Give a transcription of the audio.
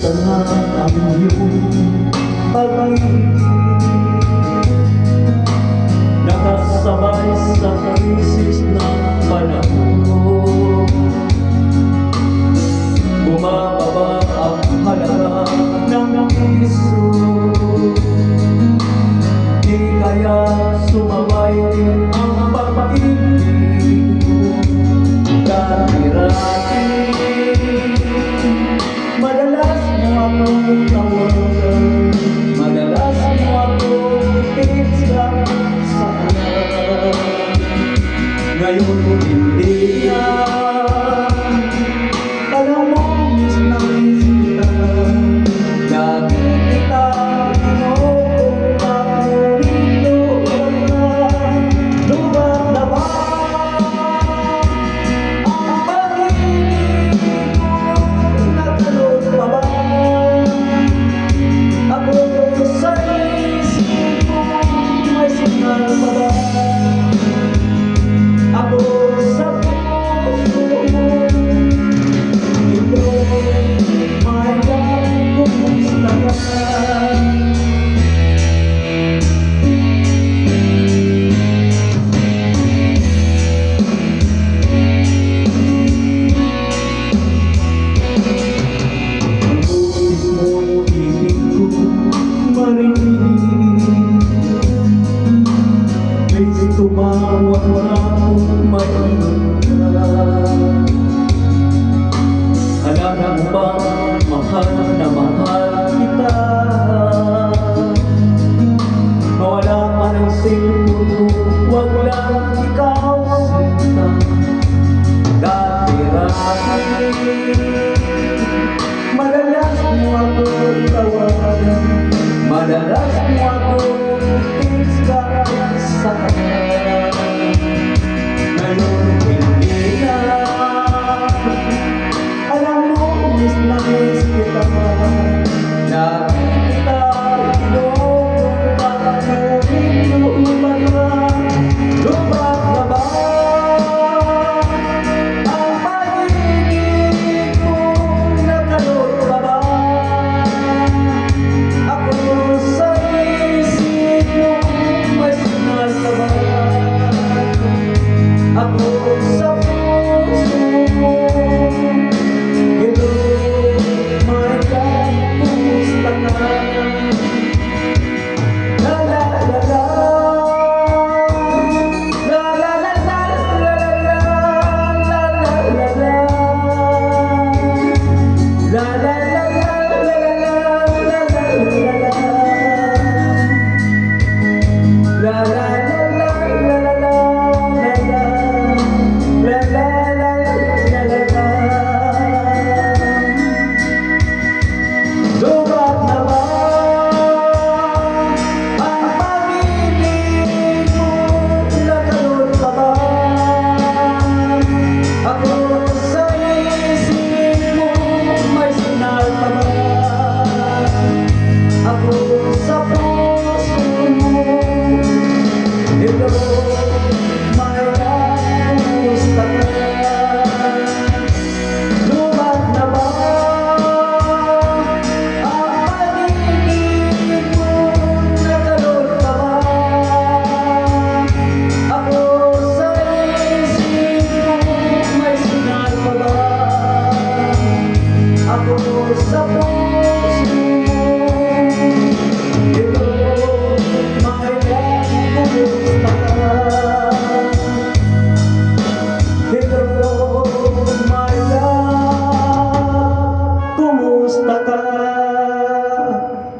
Tangan ang iyong pag-ibig, nakasabay sa krisis ng panahon. Bumababa ang halaga ng piso, di kaya sumabay din ang pag-ibig. Dati-dati madalas mo akong tawagan, madalas mo akong itigsan sa kanya. Ngayon hindi na, alam mo miss na miss kita. Dati kita inuupa, ngunit doon na lumalabas ang pag-ibig mo. Nagkalot pa ba ako sa isip mo? May signal pa ba ako sa puso mo? Ito may kumusta ka? Tumawag na kung mayroon ka. Alam mo ba, mahal na mahal kita. Mawala man ang segundo, wag lang ikaw sinta. Dati-dati madalas mo ako tawagan, madalas mo ako